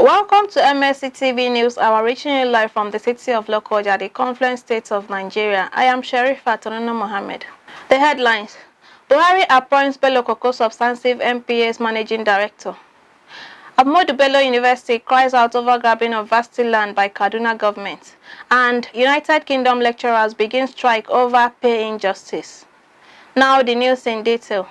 Welcome to Mlc TV News Hour, reaching you live from the city of Lokoja, the Confluence State of Nigeria. I am Sherifa Tonuna Mohammed. The headlines: Buhari appoints BELLO-KOKO substantive MPA's managing director. Ahmadu Bello University cries out over grabbing of varsity land by Kaduna government. And United Kingdom lecturers begin strike over pay injustice. Now the news in detail.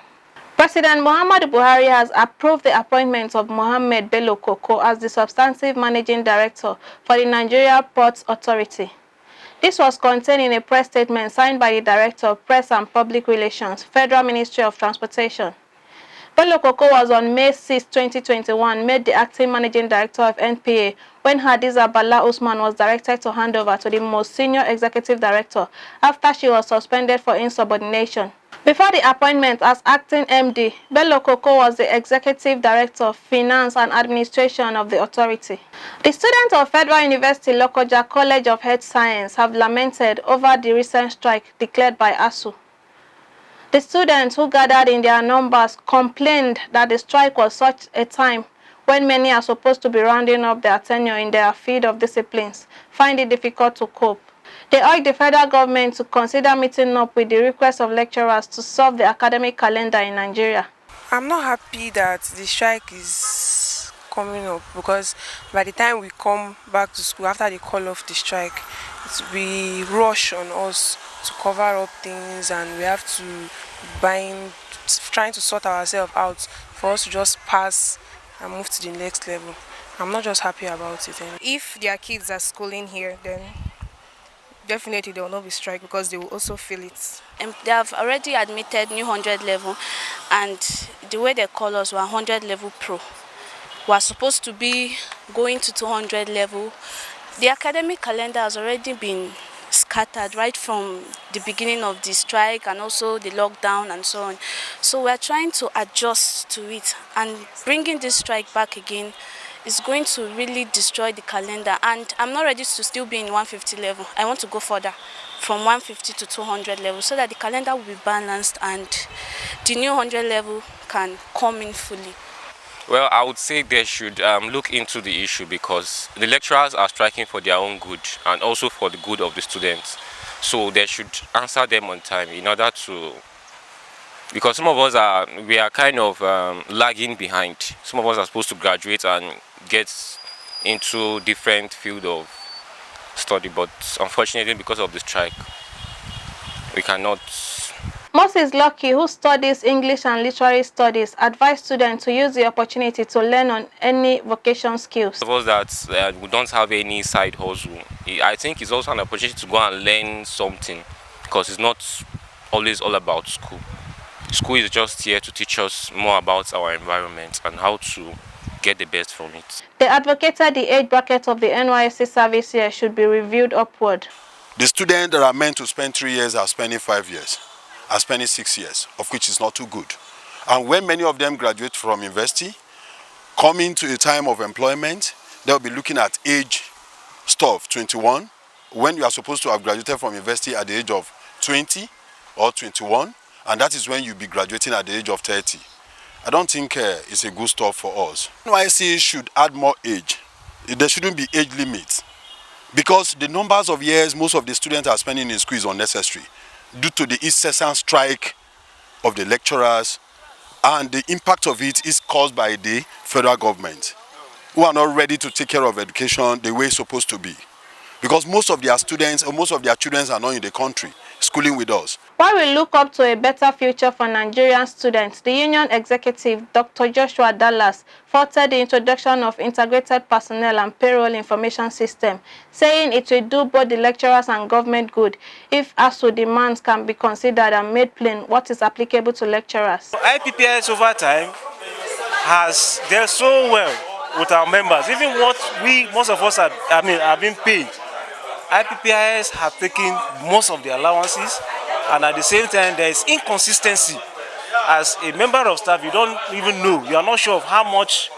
President Muhammadu Buhari has approved the appointment of Mohammed BELLO-KOKO as the substantive managing director for the Nigeria Ports Authority. This was contained in a press statement signed by the Director of Press and Public Relations, Federal Ministry of Transportation. BELLO-KOKO was on May 6, 2021 made the acting managing director of NPA when Hadiza Bala Usman was directed to hand over to the most senior executive director after she was suspended for insubordination. Before the appointment as acting MD, BELLO-KOKO was the executive director of finance and administration of the authority. The students of Federal University Lokoja College of Health Science have lamented over the recent strike declared by ASU. The students, who gathered in their numbers, complained that the strike was such a time when many are supposed to be rounding up their tenure in their field of disciplines, find it difficult to cope. They urged the federal government to consider meeting up with the request of lecturers to solve the academic calendar in Nigeria. I'm not happy that the strike is coming up, because by the time we come back to school after the call of the strike, it will be rush on us to cover up things, and we have to trying to sort ourselves out for us to just pass and move to the next level. I'm not just happy about it. If their kids are schooling here, then definitely there will not be strike, because they will also feel it. They have already admitted new 100 level, and the way they call us were 100 level pro. We are supposed to be going to 200 level. The academic calendar has already been scattered right from the beginning of the strike and also the lockdown and so on. So we are trying to adjust to it, and bringing this strike back again is going to really destroy the calendar, and I'm not ready to still be in 150 level. I want to go further from 150 to 200 level so that the calendar will be balanced and the new 100 level can come in fully. Well, I would say they should look into the issue, because the lecturers are striking for their own good and also for the good of the students. So they should answer them on time in order to, because some of us we are kind of lagging behind. Some of us are supposed to graduate and get into different field of study, but unfortunately because of the strike we cannot. Moses Lucky, who studies English and Literary Studies, advised students to use the opportunity to learn on any vocation skills. Suppose that we don't have any side hustle, I think it's also an opportunity to go and learn something, because it's not always all about school. School is just here to teach us more about our environment and how to get the best from it. They advocated the age bracket of the NYSC service year should be reviewed upward. The students that are meant to spend 3 years are spending 5 years, are spending 6 years, of which is not too good. And when many of them graduate from university, coming to a time of employment, they'll be looking at age stuff, 21, when you are supposed to have graduated from university at the age of 20 or 21, and that is when you'll be graduating at the age of 30. I don't think it's a good stuff for us. NYSC should add more age. There shouldn't be age limits, because the numbers of years most of the students are spending in school is unnecessary due to the incessant strike of the lecturers, and the impact of it is caused by the federal government, who are not ready to take care of education the way it's supposed to be, because most of their students or most of their children are not in the country schooling with us. While we look up to a better future for Nigerian students, the union executive, Dr. Joshua Dallas, faulted the introduction of integrated personnel and payroll information system, saying it will do both the lecturers and government good if ASU demands can be considered and made plain what is applicable to lecturers. IPPS over time has dealt so well with our members, even what most of us have been paid. IPPIS have taken most of the allowances, and at the same time there is inconsistency. As a member of staff, you don't even know, you are not sure of how much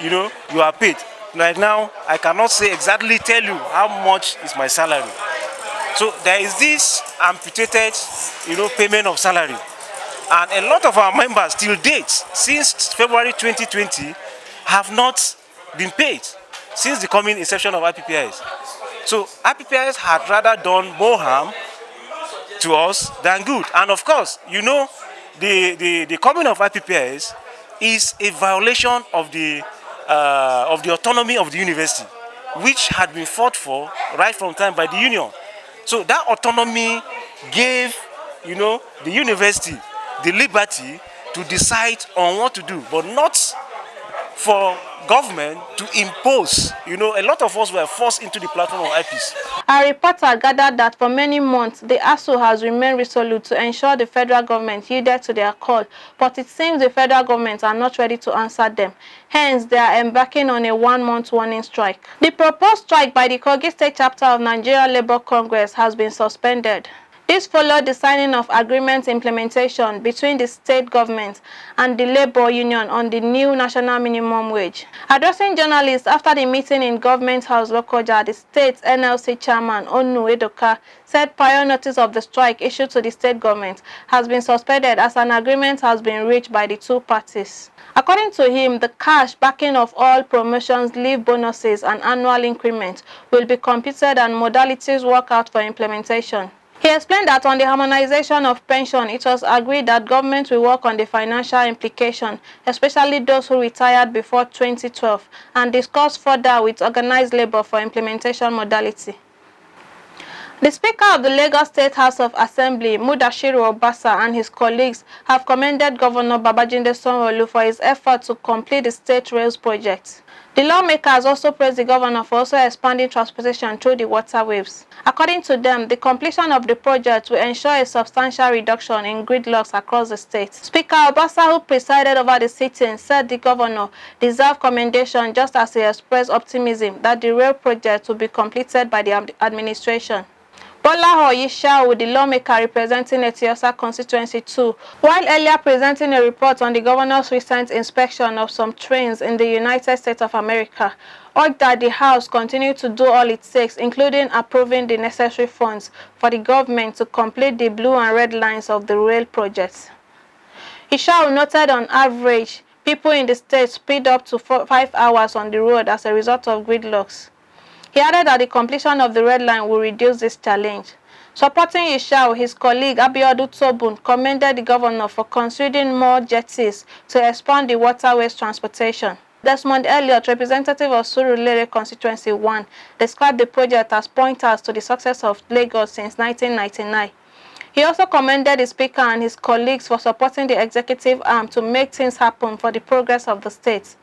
you are paid. Right now, I cannot say exactly tell you how much is my salary. So there is this amputated payment of salary, and a lot of our members till date, since February 2020, have not been paid. since the coming inception of IPPIS. So IPPIS had rather done more harm to us than good. And of course, you know, the coming of IPPIS is a violation of the autonomy of the university, which had been fought for right from time by the union. So that autonomy gave, you know, the university the liberty to decide on what to do, but not for government to impose. You know, a lot of us were forced into the platform of IPs. A reporter gathered that for many months, the ASU has remained resolute to ensure the federal government yielded to their call, but it seems the federal government are not ready to answer them. Hence, they are embarking on a one-month warning strike. The proposed strike by the Kogi State chapter of Nigeria Labour Congress has been suspended. This followed the signing of agreement implementation between the state government and the labor union on the new national minimum wage. Addressing journalists after the meeting in Government House Lokoja, the state's NLC chairman Onu Edoka said prior notice of the strike issued to the state government has been suspended as an agreement has been reached by the two parties. According to him, the cash backing of all promotions, leave bonuses, and annual increments will be computed and modalities worked out for implementation. He explained that on the harmonization of pension, it was agreed that government will work on the financial implication, especially those who retired before 2012, and discuss further with organized labor for implementation modality. The Speaker of the Lagos State House of Assembly, Mudashiru Obasa, and his colleagues have commended Governor Babajide Sanwo-Olu for his effort to complete the state rails project. The lawmakers also praised the governor for also expanding transportation through the waterways. According to them, the completion of the project will ensure a substantial reduction in gridlocks across the state. Speaker Obasa, who presided over the sitting, said the governor deserved commendation just as he expressed optimism that the rail project will be completed by the administration. Bola Oyishao, the lawmaker representing Etiosa constituency 2, while earlier presenting a report on the governor's recent inspection of some trains in the United States of America, urged that the House continue to do all it takes, including approving the necessary funds for the government to complete the blue and red lines of the rail project. Ishao noted on average, people in the state speed up to 5 hours on the road as a result of gridlocks. He added that the completion of the red line will reduce this challenge. Supporting Ishao, his colleague Abiodun Tobun commended the governor for considering more jetties to expand the waterways transportation. Desmond Elliott, representative of Surulere Constituency 1, described the project as pointers to the success of Lagos since 1999. He also commended the Speaker and his colleagues for supporting the executive arm to make things happen for the progress of the state.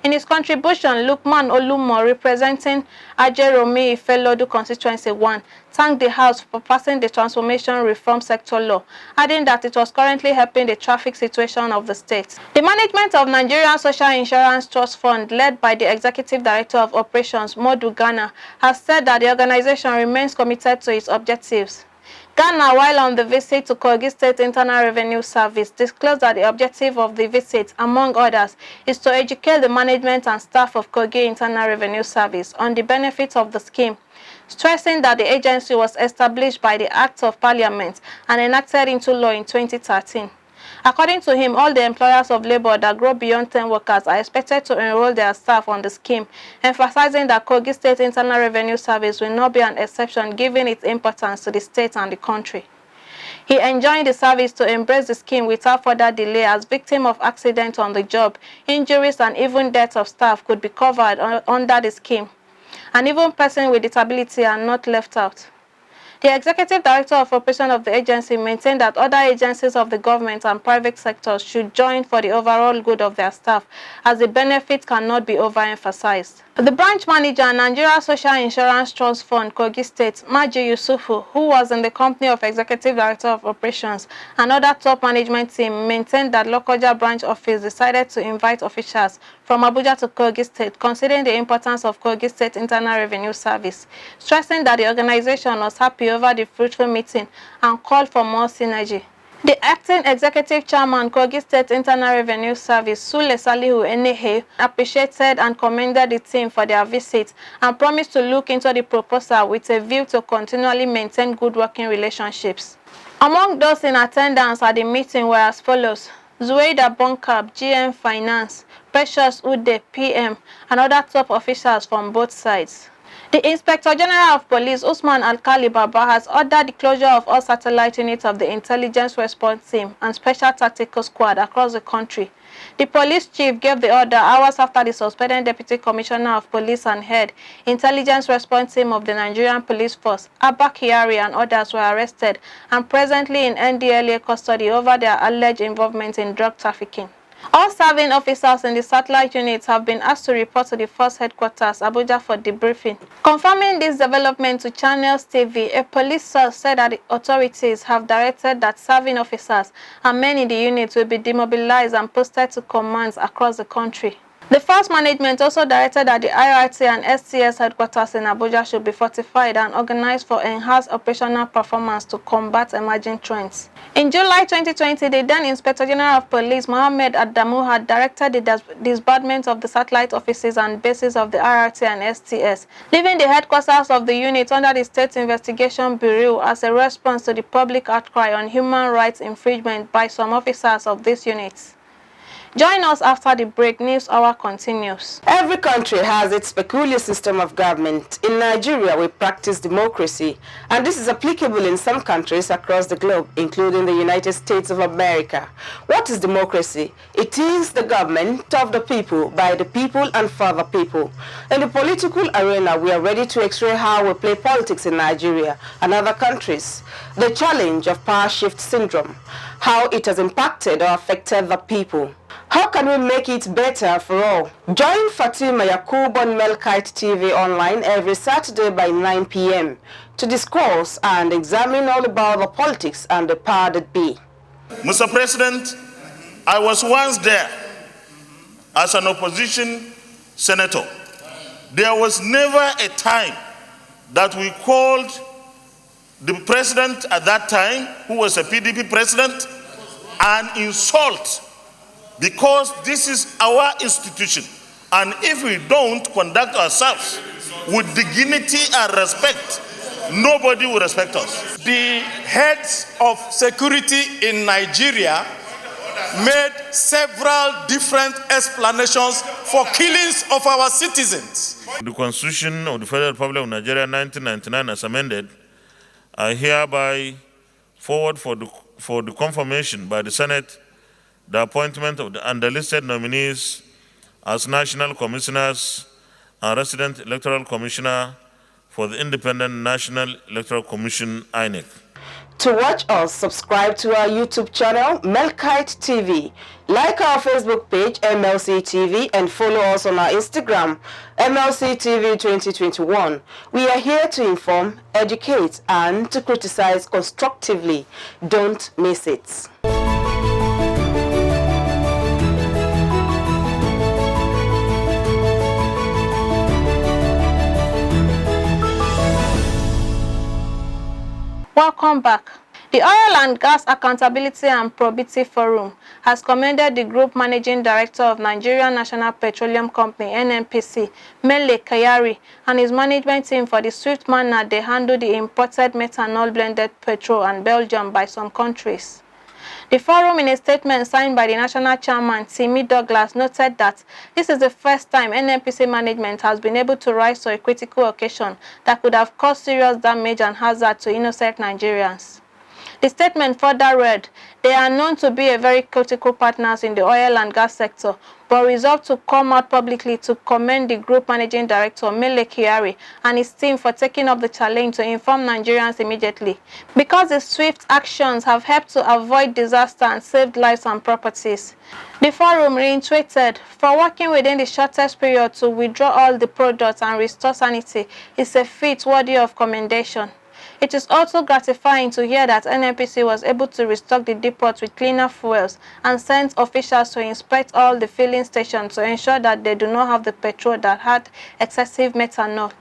In his contribution, Lukman Olumo, representing Ajeromi Ifelodu Constituency 1, thanked the House for passing the Transformation Reform Sector Law, adding that it was currently helping the traffic situation of the state. The management of Nigerian Social Insurance Trust Fund, led by the Executive Director of Operations, Modu Ghana, has said that the organization remains committed to its objectives. Ghana, while on the visit to Kogi State Internal Revenue Service, disclosed that the objective of the visit, among others, is to educate the management and staff of Kogi Internal Revenue Service on the benefits of the scheme, stressing that the agency was established by the Act of Parliament and enacted into law in 2013. According to him, all the employers of labor that grow beyond 10 workers are expected to enroll their staff on the scheme, emphasizing that Kogi State Internal Revenue Service will not be an exception given its importance to the state and the country. He enjoined the service to embrace the scheme without further delay, as victims of accidents on the job, injuries, and even deaths of staff could be covered under the scheme, and even persons with disability are not left out. The Executive Director of Operations of the agency maintained that other agencies of the government and private sectors should join for the overall good of their staff, as the benefits cannot be overemphasized. The branch manager and Nigeria Social Insurance Trust Fund, Kogi State, Maji Yusufu, who was in the company of Executive Director of Operations and other top management team, maintained that Lokoja branch office decided to invite officials from Abuja to Kogi State, considering the importance of Kogi State Internal Revenue Service, stressing that the organization was happy over the fruitful meeting and called for more synergy. The acting executive chairman, Kogi State Internal Revenue Service, Sule Salihu Enehe, appreciated and commended the team for their visit and promised to look into the proposal with a view to continually maintain good working relationships. Among those in attendance at the meeting were as follows: Zuwaida Bonkab, GM Finance, Precious Ude, PM, and other top officials from both sides. The Inspector General of Police, Usman Alkali Baba, has ordered the closure of all satellite units of the Intelligence Response Team and Special Tactical Squad across the country. The police chief gave the order hours after the suspended Deputy Commissioner of Police and head Intelligence Response Team of the Nigerian Police Force, Abba Kyari, and others were arrested and presently in NDLA custody over their alleged involvement in drug trafficking. All serving officers in the satellite units have been asked to report to the force headquarters, Abuja, for debriefing. Confirming this development to Channels TV, a police source said that the authorities have directed that serving officers and men in the units will be demobilized and posted to commands across the country. The force management also directed that the IRT and STS headquarters in Abuja should be fortified and organized for enhanced operational performance to combat emerging trends. In July 2020, the then Inspector General of Police, Mohammed Adamu, had directed the disbandment of the satellite offices and bases of the IRT and STS, leaving the headquarters of the unit under the State Investigation Bureau as a response to the public outcry on human rights infringement by some officers of these units. Join us after the break. News Hour continues. Every country has its peculiar system of government. In Nigeria, we practice democracy, and this is applicable in some countries across the globe, including the United States of America. What is democracy? It is the government of the people, by the people, and for the people. In the political arena, we are ready to x-ray how we play politics in Nigeria and other countries. The challenge of power shift syndrome, how it has impacted or affected the people. How can we make it better for all? Join Fatima Yakub on Mlc TV online every Saturday by 9 p.m. to discuss and examine all about the politics and the power that be. Mr. President, I was once there as an opposition senator. There was never a time that we called the president at that time, who was a PDP president, an insult, because this is our institution, and if we don't conduct ourselves with dignity and respect, nobody will respect us. The heads of security in Nigeria made several different explanations for killings of our citizens. The Constitution of the Federal Republic of Nigeria 1999 as amended, I hereby forward for the confirmation by the Senate the appointment of the underlisted nominees as National Commissioners and Resident Electoral Commissioner for the Independent National Electoral Commission, INEC. To watch us, subscribe to our YouTube channel, Mlc TV. Like our Facebook page, Mlc TV, and follow us on our Instagram, Mlc TV 2021. We are here to inform, educate, and to criticize constructively. Don't miss it. Welcome back. The Oil and Gas Accountability and Probity Forum has commended the Group Managing Director of Nigerian National Petroleum Company, NNPC, Mele Kayari, and his management team for the swift manner they handle the imported methanol-blended petrol and Belgium by some countries. The forum, in a statement signed by the National Chairman, Timi Douglas, noted that this is the first time NNPC management has been able to rise to a critical occasion that could have caused serious damage and hazard to innocent Nigerians. The statement further read, "They are known to be a very critical partners in the oil and gas sector, but resolved to come out publicly to commend the Group Managing Director, Mele Kyari, and his team for taking up the challenge to inform Nigerians immediately, because the swift actions have helped to avoid disaster and saved lives and properties." The forum reiterated, "For working within the shortest period to withdraw all the products and restore sanity is a feat worthy of commendation. It is also gratifying to hear that NNPC was able to restock the depot with cleaner fuels and sent officials to inspect all the filling stations to ensure that they do not have the petrol that had excessive methanol."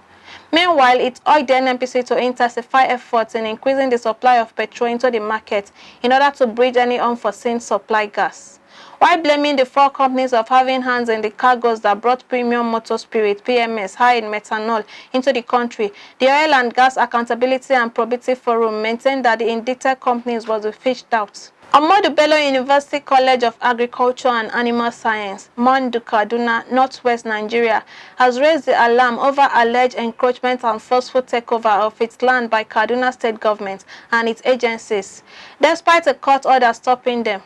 Meanwhile, it urged the NNPC to intensify efforts in increasing the supply of petrol into the market in order to bridge any unforeseen supply gas. While blaming the four companies of having hands in the cargoes that brought premium motor spirit, PMS, high in methanol into the country, the Oil and Gas Accountability and Probity Forum maintained that the indicted companies was fished out. Ahmadu Bello University College of Agriculture and Animal Science, Mandu, Kaduna, Northwest Nigeria, has raised the alarm over alleged encroachment and forceful takeover of its land by Kaduna State government and its agencies, despite a court order stopping them.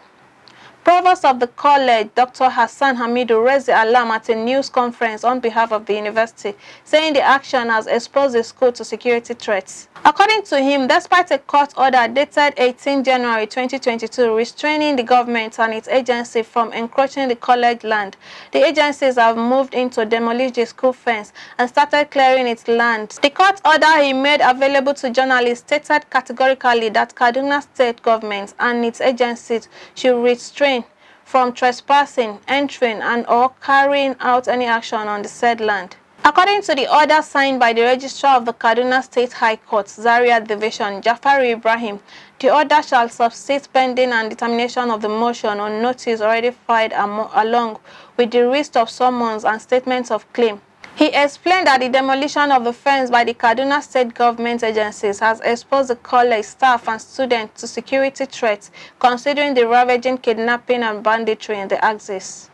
Provost of the college, Dr. Hassan Hamidu, raised the alarm at a news conference on behalf of the university, saying the action has exposed the school to security threats. According to him, despite a court order dated 18 January 2022 restraining the government and its agency from encroaching the college land, the agencies have moved in to demolish the school fence and started clearing its land. The court order he made available to journalists stated categorically that Kaduna State government and its agencies should restrain from trespassing, entering and/or carrying out any action on the said land. According to the order signed by the Registrar of the Kaduna State High Court, Zaria Division, Jafari Ibrahim, the order shall subsist pending and determination of the motion on notice already filed along with the list of summons and statements of claim. He explained that the demolition of the fence by the Kaduna State government agencies has exposed the college staff and students to security threats, considering the ravaging kidnapping and banditry in the axis.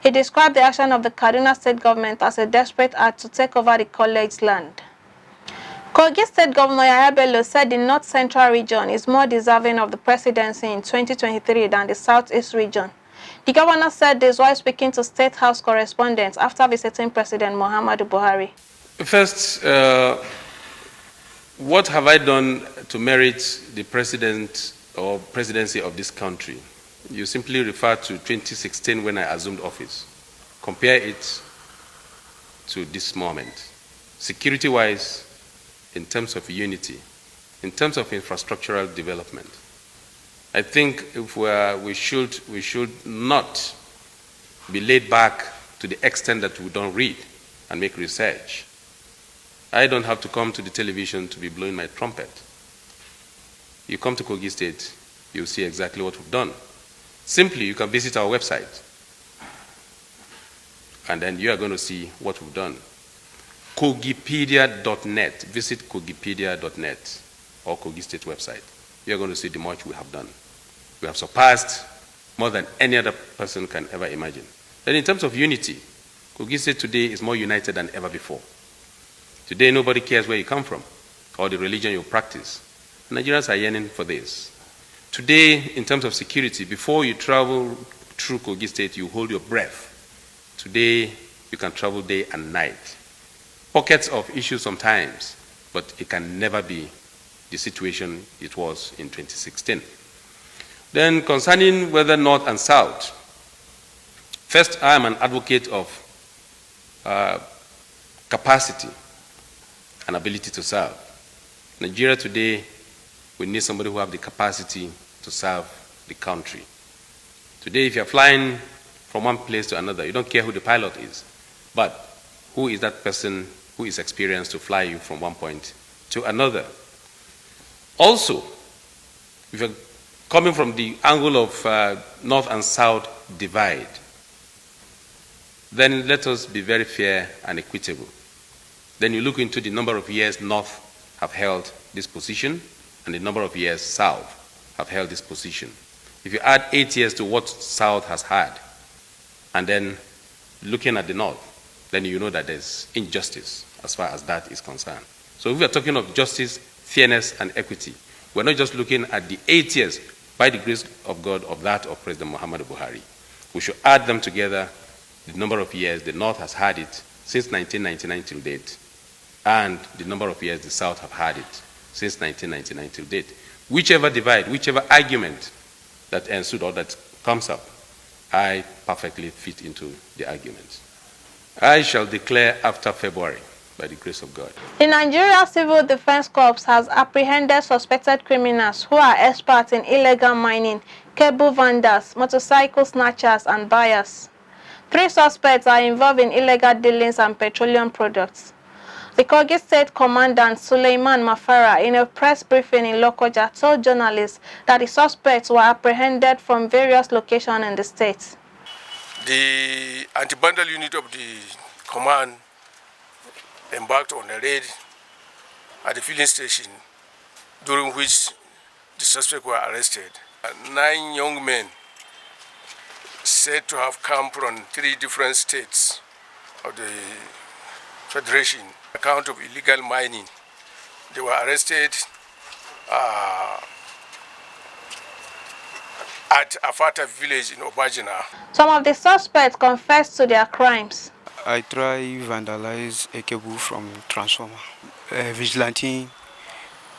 He described the action of the Kaduna State government as a desperate act to take over the college's land. Kogi State Governor Yahaya Bello said the North Central region is more deserving of the presidency in 2023 than the Southeast region. The governor said this while speaking to State House correspondents after visiting President Muhammadu Buhari. First, what have I done to merit the president or presidency of this country? You simply refer to 2016 when I assumed office. Compare it to this moment. Security-wise, in terms of unity, in terms of infrastructural development, I think if we should not be laid back to the extent that we don't read and make research. I don't have to come to the television to be blowing my trumpet. You come to Kogi State, you'll see exactly what we've done. Simply, you can visit our website, and then you are going to see what we've done. Kogipedia.net. Visit kogipedia.net or Kogi State website. You are going to see the much we have done. We have surpassed more than any other person can ever imagine. Then in terms of unity, Kogi State today is more united than ever before. Today, nobody cares where you come from or the religion you practice. Nigerians are yearning for this. Today, in terms of security, before you travel through Kogi State, you hold your breath. Today, you can travel day and night. Pockets of issues sometimes, but it can never be the situation it was in 2016. Then concerning whether North and South, first, I am an advocate of capacity and ability to serve. Nigeria today, we need somebody who has the capacity to serve the country. Today, if you're flying from one place to another, you don't care who the pilot is, but who is that person who is experienced to fly you from one point to another. Also, if you're coming from the angle of North and South divide, then let us be very fair and equitable. Then you look into the number of years North have held this position and the number of years South have held this position. If you add 8 years to what South has had, and then looking at the North, then you know that there's injustice as far as that is concerned. So if we are talking of justice, fairness, and equity, we're not just looking at the 8 years, by the grace of God, of that of President Muhammadu Buhari. We should add them together, the number of years the North has had it since 1999 till date, and the number of years the South have had it since 1999 till date. Whichever divide, whichever argument that ensued or that comes up, I perfectly fit into the argument. I shall declare after February, by the grace of God. The Nigeria Civil Defense Corps has apprehended suspected criminals who are experts in illegal mining, cable vendors, motorcycle snatchers, and buyers. 3 suspects are involved in illegal dealings and petroleum products. The Kogi State Commandant Suleiman Mafara, in a press briefing in Lokoja, told journalists that the suspects were apprehended from various locations in the state. The anti-bundle unit of the command embarked on a raid at the filling station, during which the suspects were arrested 9 young men said to have come from 3 different states of the Federation on account of illegal mining. They were arrested at Afata village in Obajina. Some of the suspects confessed to their crimes. I try vandalize a cable from transformer. A vigilante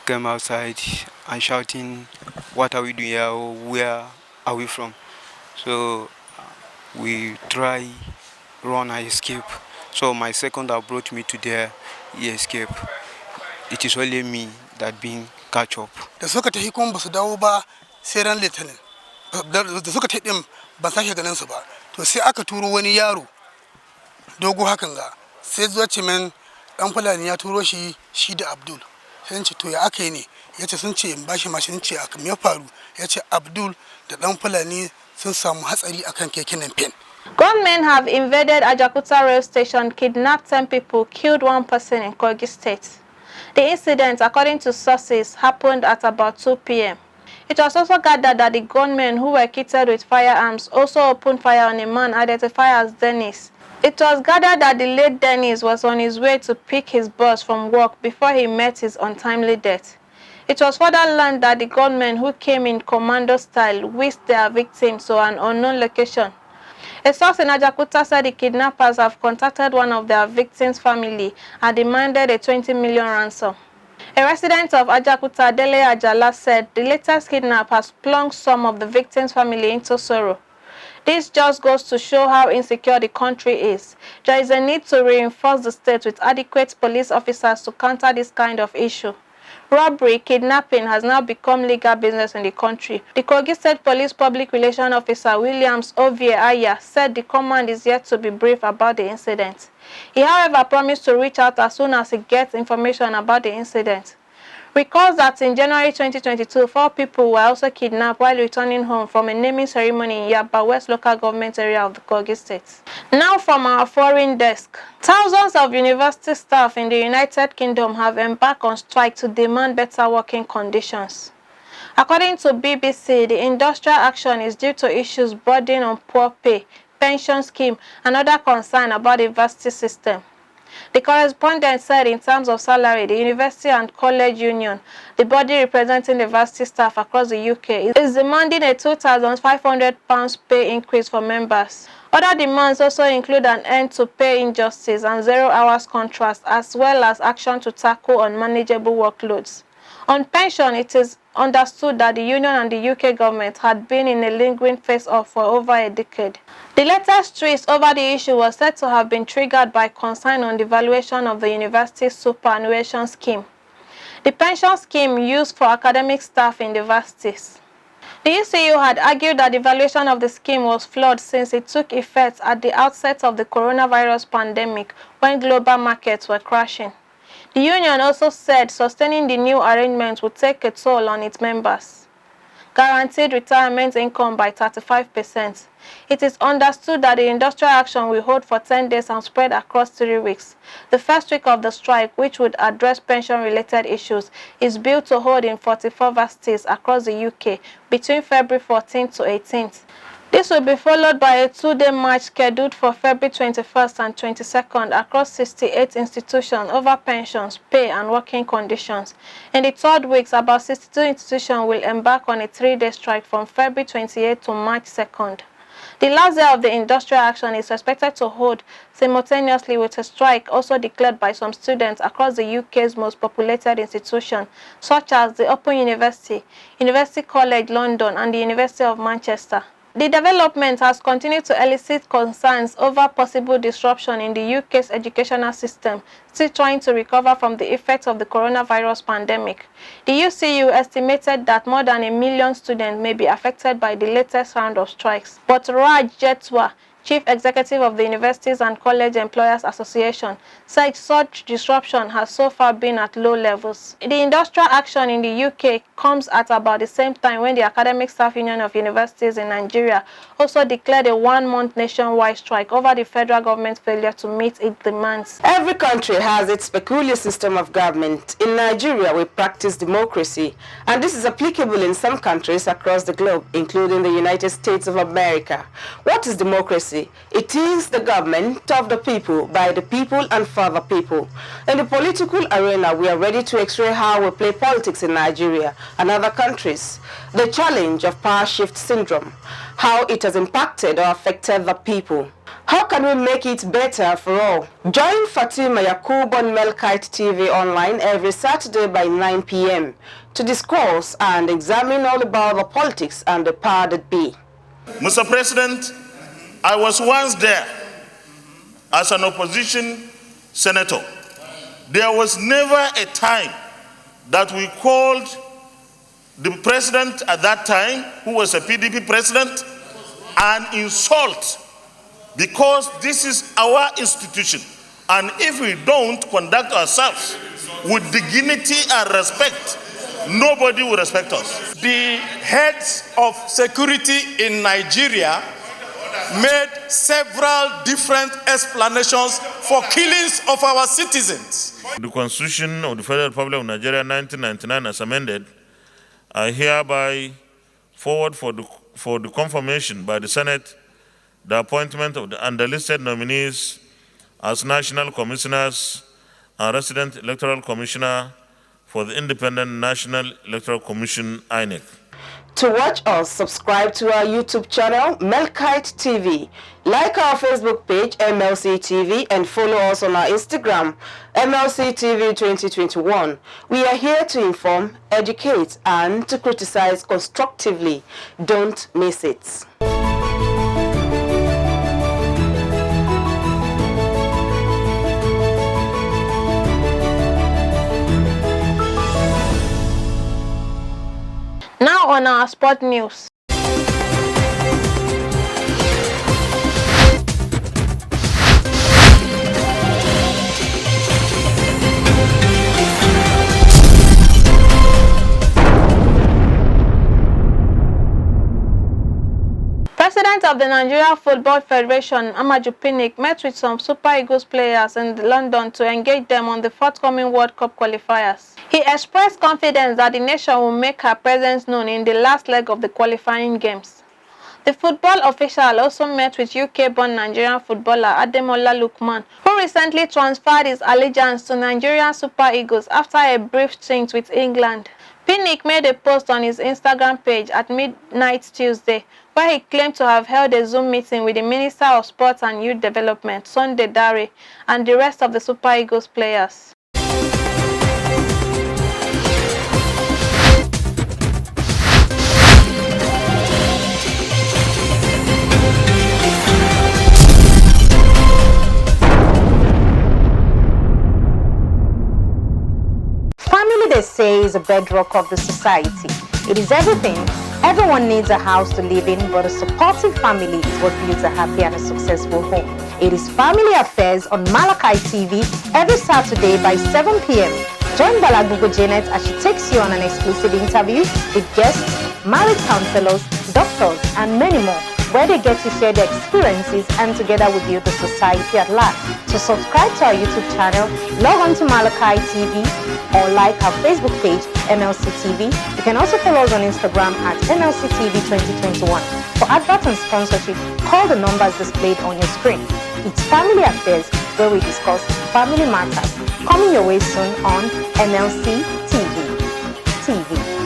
came outside and shouting, "What are we doing here? Where are we from?" So we try run and escape. So my second that brought me to there, he escaped. It is only me that being catch up. Da suka tafi kuma ba su dawo ba sai ran Litinin. Da suka tafi din ban sake ganin su ba. To sai aka turo wani yaro dogo hakan ga. Sai zuwa ce men dan Fulani ya turo shi da Abdul. Sai ce to ya aka yi ne? Yace sun ce in bashi mashin ce aka me faru? Yace Abdul da dan Fulani sun samu hatsari akan keken pen. Gunmen have invaded Ajakuta rail station, kidnapped 10 people, killed 1 person in Kogi State. The incident, according to sources, happened at about 2 p.m. It was also gathered that the gunmen who were kitted with firearms also opened fire on a man identified as Dennis. It was gathered that the late Dennis was on his way to pick his boss from work before he met his untimely death. It was further learned that the gunmen who came in commando style whisked their victims to an unknown location. A source in Ajakuta said the kidnappers have contacted one of their victims' family and demanded a 20 million ransom. A resident of Ajakuta, Dele Ajala, said the latest kidnap has plunged some of the victims' family into sorrow. This just goes to show how insecure the country is. There is a need to reinforce the state with adequate police officers to counter this kind of issue. Robbery, kidnapping has now become legal business in the country. The Kogi State Police Public Relations Officer Williams Ovie Aya said the command is yet to be briefed about the incident. He, however, promised to reach out as soon as he gets information about the incident. Recalls that in January 2022, 4 people were also kidnapped while returning home from a naming ceremony in Yaba West local government area of the Kogi State. Now from our foreign desk. Thousands of university staff in the United Kingdom have embarked on strike to demand better working conditions. According to BBC, the industrial action is due to issues bordering on poor pay, pension scheme, and other concerns about the university system. The correspondent said in terms of salary, the University and College Union, the body representing university staff across the UK, is demanding a £2,500 pay increase for members. Other demands also include an end to pay injustice and 0 hours contracts, as well as action to tackle unmanageable workloads. On pension, it is understood that the union and the UK government had been in a lingering face-off for over a decade. The latest twist over the issue was said to have been triggered by concern on the valuation of the university's superannuation scheme, the pension scheme used for academic staff in universities. The ECU had argued that the valuation of the scheme was flawed since it took effect at the outset of the coronavirus pandemic when global markets were crashing. The union also said sustaining the new arrangement would take a toll on its members. Guaranteed retirement income by 35%. It is understood that the industrial action will hold for 10 days and spread across 3 weeks. The first week of the strike, which would address pension-related issues, is built to hold in 44 varsities across the UK between February 14th to 18th. This will be followed by a 2-day march scheduled for February 21st and 22nd across 68 institutions over pensions, pay and working conditions. In the 3rd week, about 62 institutions will embark on a 3-day strike from February 28th to March 2nd. The last day of the industrial action is expected to hold simultaneously with a strike also declared by some students across the UK's most populated institutions, such as the Open University, University College London and the University of Manchester. The development has continued to elicit concerns over possible disruption in the UK's educational system, still trying to recover from the effects of the coronavirus pandemic. The UCU estimated that more than 1 million students may be affected by the latest round of strikes. But Raj Jetwa, chief executive of the Universities and College Employers Association, said such disruption has so far been at low levels. The industrial action in the UK comes at about the same time when the Academic Staff Union of Universities in Nigeria also declared a one-month nationwide strike over the federal government's failure to meet its demands. Every country has its peculiar system of government. In Nigeria, we practice democracy, and this is applicable in some countries across the globe, including the United States of America. What is democracy? It is the government of the people, by the people, and for the people. In the political arena, we are ready to x-ray how we play politics in Nigeria and other countries. The challenge of power shift syndrome, how it has impacted or affected the people. How can we make it better for all? Join Fatima Yakub on Mlc TV online every Saturday by 9 p.m. to discuss and examine all about the politics and the power that be. Mr. President, I was once there as an opposition senator. There was never a time that we called the president at that time, who was a PDP president, an insult, because this is our institution. And if we don't conduct ourselves with dignity and respect, nobody will respect us. The heads of security in Nigeria made several different explanations for killings of our citizens. The Constitution of the Federal Republic of Nigeria 1999 as amended, I hereby forward for the confirmation by the Senate the appointment of the underlisted nominees as National Commissioners and Resident Electoral Commissioner for the Independent National Electoral Commission, INEC. To watch us, subscribe to our YouTube channel, Mlc TV. Like our Facebook page, Mlc TV, and follow us on our Instagram, Mlc TV 2021. We are here to inform, educate, and to criticize constructively. Don't miss it. Now on our sport news. President of the Nigeria Football Federation, Amaju Pinnick, met with some Super Eagles players in London to engage them on the forthcoming World Cup qualifiers. He expressed confidence that the nation will make her presence known in the last leg of the qualifying games. The football official also met with UK-born Nigerian footballer Ademola Lookman, who recently transferred his allegiance to Nigerian Super Eagles after a brief stint with England. Pinnick made a post on his Instagram page at midnight Tuesday, where he claimed to have held a Zoom meeting with the Minister of Sports and Youth Development, Sunday Dare, and the rest of the Super Eagles players. Family, they say, is a bedrock of the society. It is everything. Everyone needs a house to live in, but a supportive family is what builds a happy and a successful home. It is Family Affairs on Mlc TV every Saturday by 7 p.m. Join Balagugu Janet as she takes you on an exclusive interview with guests, married counselors, doctors, and many more, where they get to share their experiences and together we build the society at large. To subscribe to our YouTube channel, log on to Mlc TV or like our Facebook page, Mlc TV. You can also follow us on Instagram at Mlc TV 2021. For advert and sponsorship, call the numbers displayed on your screen. It's Family Affairs, where we discuss family matters. Coming your way soon on Mlc TV.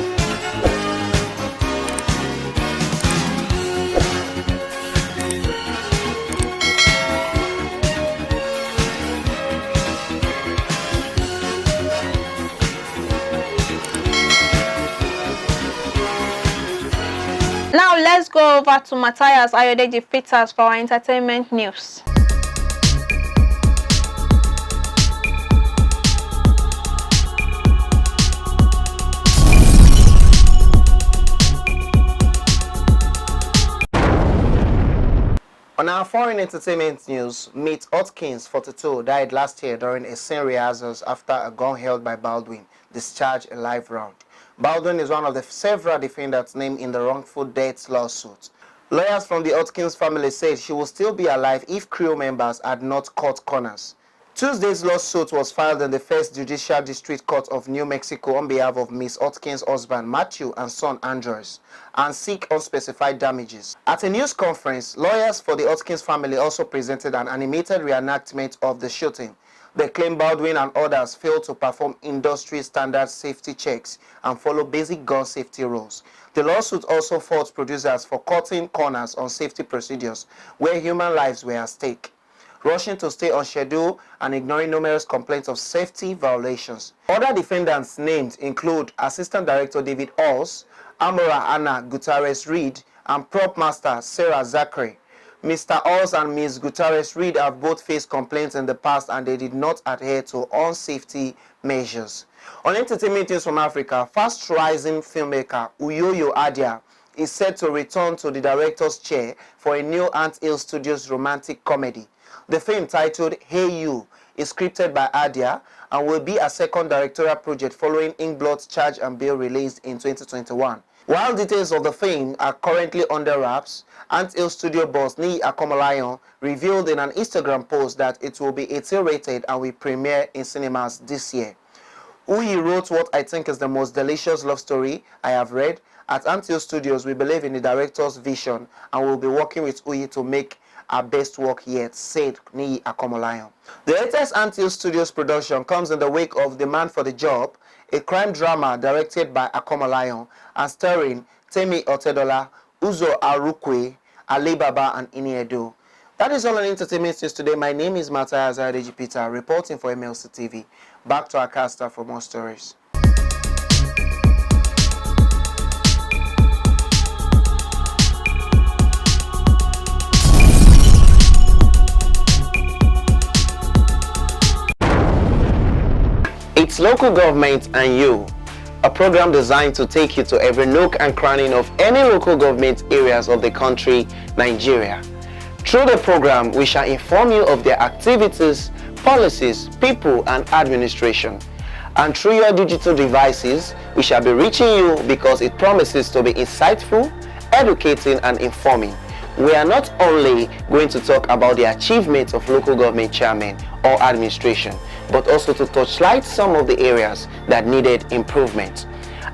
Now let's go over to Matthias Ayodeji Peters for our entertainment news. On our foreign entertainment news, Meet Hotkins, 42, died last year during a scene rehearsals after a gun held by Baldwin discharged a live round. Baldwin is one of the several defendants named in the wrongful death lawsuit. Lawyers from the Hotkins family said she will still be alive if crew members had not cut corners. Tuesday's lawsuit was filed in the First Judicial District Court of New Mexico on behalf of Ms. Hotkins' husband Matthew and son Andres, and seek unspecified damages. At a news conference, lawyers for the Hotkins family also presented an animated reenactment of the shooting. They claim Baldwin and others failed to perform industry standard safety checks and follow basic gun safety rules. The lawsuit also faults producers for cutting corners on safety procedures where human lives were at stake, rushing to stay on schedule and ignoring numerous complaints of safety violations. Other defendants named include Assistant Director David Halls, Amora Anna Gutierrez-Reed, and Prop Master Sarah Zachary. Mr. Halls and Ms. Gutierrez-Reed have both faced complaints in the past and they did not adhere to safety measures. On entertainment news from Africa, fast-rising filmmaker Uyoyo Adia is set to return to the director's chair for a new Ant Hill Studios romantic comedy. The film, titled Hey You, is scripted by Adia and will be a second directorial project following Inkblot's Charge and Bail released in 2021. While details of the film are currently under wraps, Ant Hill Studio boss Niyi Akomolayan revealed in an Instagram post that it will be 18-rated and will premiere in cinemas this year. Uyi wrote what I think is the most delicious love story I have read. At Ant Hill Studios, we believe in the director's vision and will be working with Uyi to make our best work yet, said Niyi Akomolayan. The latest Ant Hill Studios production comes in the wake of The Man for the Job, a crime drama directed by Akomolayan and starring Temi Otedola, Uzo Arukwe, Ali Baba, and Iniedo. That is all on entertainment news today. My name is Matthias Adeji Peter, reporting for Mlc TV. Back to our caster for more stories. It's Local Government and You, a program designed to take you to every nook and cranny of any local government areas of the country, Nigeria. Through the program, we shall inform you of their activities, policies, people, and administration. And through your digital devices, we shall be reaching you because it promises to be insightful, educating, and informing. We are not only going to talk about the achievements of local government chairmen or administration, but also to touchlight some of the areas that needed improvement.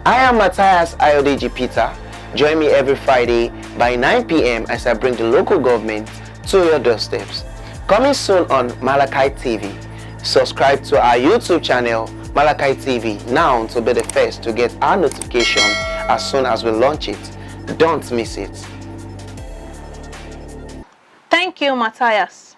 I am Matthias Ayodeji Peter. Join me every Friday by 9 p.m. as I bring the local government to your doorsteps. Coming soon on Mlc TV. Subscribe to our YouTube channel, Mlc TV, now to be the first to get our notification as soon as we launch it. Don't miss it. Thank you, Matthias.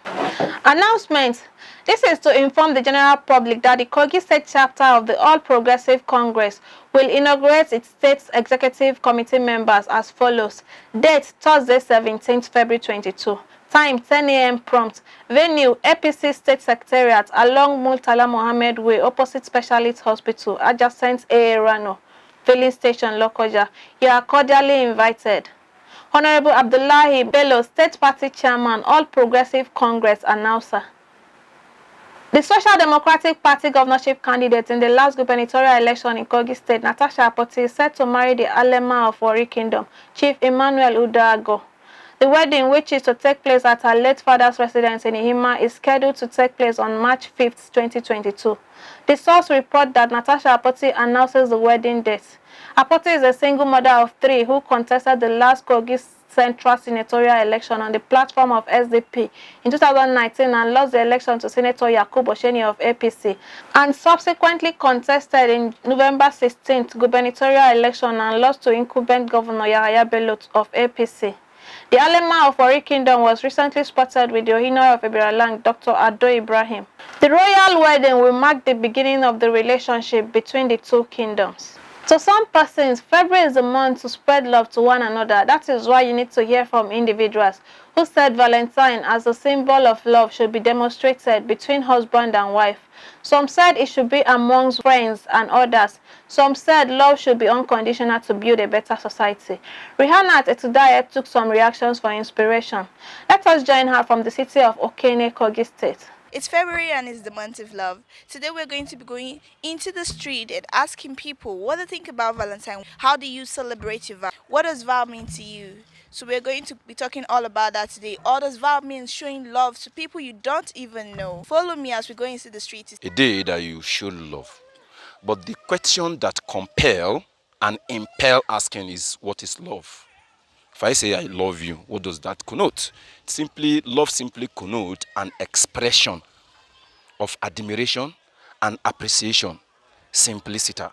Announcement. This is to inform the general public that the Kogi State chapter of the All Progressive Congress will inaugurate its state executive committee members as follows. Date, Thursday, 17th February 22. Time, 10 a.m. prompt. Venue, APC State Secretariat along Murtala Mohammed Way, opposite Specialist Hospital, adjacent AA Rano, filling station, Lokoja. You are cordially invited. Honorable Abdullahi Bello, State Party Chairman, All Progressive Congress, announcer. The Social Democratic Party governorship candidate in the last gubernatorial election in Kogi State, Natasha Apoti, is set to marry the Alema of Warri Kingdom, Chief Emmanuel Udago. The wedding, which is to take place at her late father's residence in Ihima, is scheduled to take place on March 5th, 2022. The source report that Natasha Apoti announces the wedding date. Apoti is a single mother of 3 who contested the last Kogi Central senatorial election on the platform of SDP in 2019 and lost the election to Senator Yakub Osheni of APC, and subsequently contested in November 16th gubernatorial election and lost to incumbent Governor Yahaya Bello of APC. The Alema of Warri Kingdom was recently spotted with the Ohino of Ibiralang, Dr. Ado Ibrahim. The royal wedding will mark the beginning of the relationship between the two kingdoms. To some persons, February is the month to spread love to one another. That is why you need to hear from individuals who said Valentine as a symbol of love should be demonstrated between husband and wife. Some said it should be amongst friends and others. Some said love should be unconditional to build a better society. Rihanna Etudaye took some reactions for inspiration. Let us join her from the city of Okene, Kogi State. It's February and it's the month of love. Today we're going to be going into the street and asking people what they think about Valentine. How do you celebrate your vow? What does vow mean to you? So we're going to be talking all about that today. All does vow mean showing love to people you don't even know. Follow me as we go into the street. A day that you show love. But the question that compel and impel asking is, what is love? If I say I love you, what does that connote? Love simply connotes an expression of admiration and appreciation, simplicity.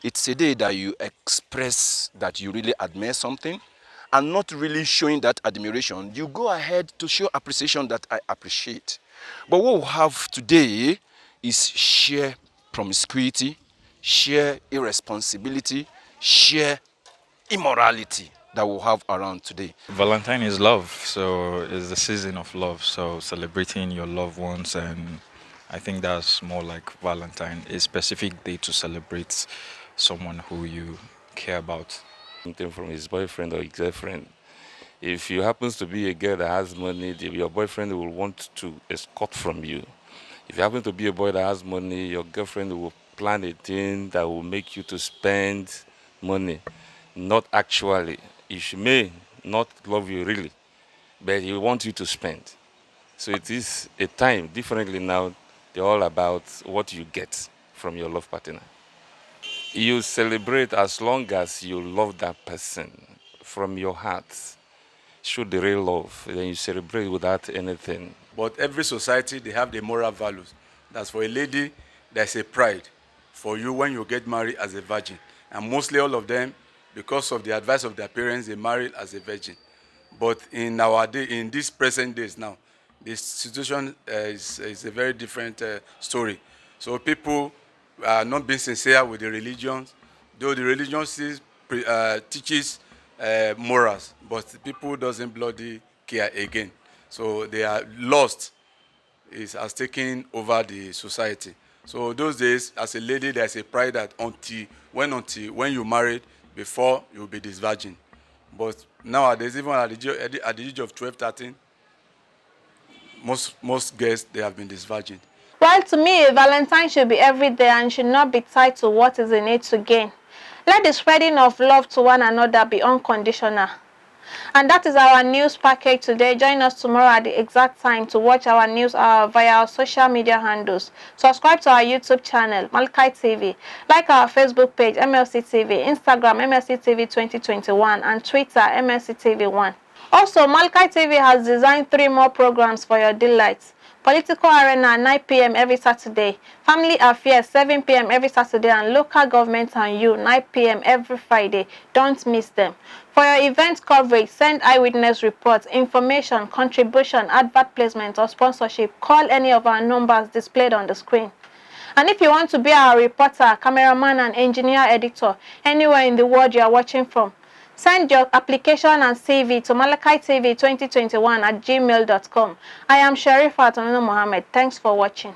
It's a day that you express that you really admire something and not really showing that admiration. You go ahead to show appreciation that I appreciate. But what we have today is sheer promiscuity, sheer irresponsibility, sheer immorality that we have around today. Valentine is love, so it's the season of love, so celebrating your loved ones, and I think that's more like Valentine, a specific day to celebrate someone who you care about. Something from his boyfriend or his girlfriend. If you happens to be a girl that has money, your boyfriend will want to escort from you. If you happen to be a boy that has money, your girlfriend will plan a thing that will make you to spend money. Not actually. She may not love you really, but he wants you to spend. So it is a time, differently now, they're all about what you get from your love partner. You celebrate as long as you love that person from your heart. Show the real love, then you celebrate without anything. But every society, they have the moral values. That's for a lady, there's a pride for you when you get married as a virgin. And mostly all of them, because of the advice of their parents, they married as a virgin. But in these present days now, the situation is a very different story. So people are not being sincere with the religions, though the religion teaches morals, but people doesn't bloody care again. So they are lost. It has taken over the society. So those days, as a lady, there's a pride that until when you married, before you'll be this virgin. But nowadays, even at the age of 12, 13, most girls, they have been this virgin. Well, to me, Valentine should be every day and should not be tied to what is in it to gain. Let the spreading of love to one another be unconditional. And that is our news package today. Join us tomorrow at the exact time to watch our news via our social media handles. Subscribe to our YouTube channel, Mlc TV. Like our Facebook page, Mlc TV, Instagram, Mlc TV 2021, and Twitter, Mlc TV 1. Also, Mlc TV has designed 3 more programs for your delights. Political Arena, 9 p.m. every Saturday. Family Affairs, 7 p.m. every Saturday. And Local Government and You, 9 p.m. every Friday. Don't miss them. For your event coverage, send eyewitness reports, information, contribution, advert placement, or sponsorship. Call any of our numbers displayed on the screen. And if you want to be our reporter, cameraman, and engineer editor anywhere in the world you are watching from, send your application and CV to MlcTV2021 at gmail.com. I am Sharifat Mohammed. Thanks for watching.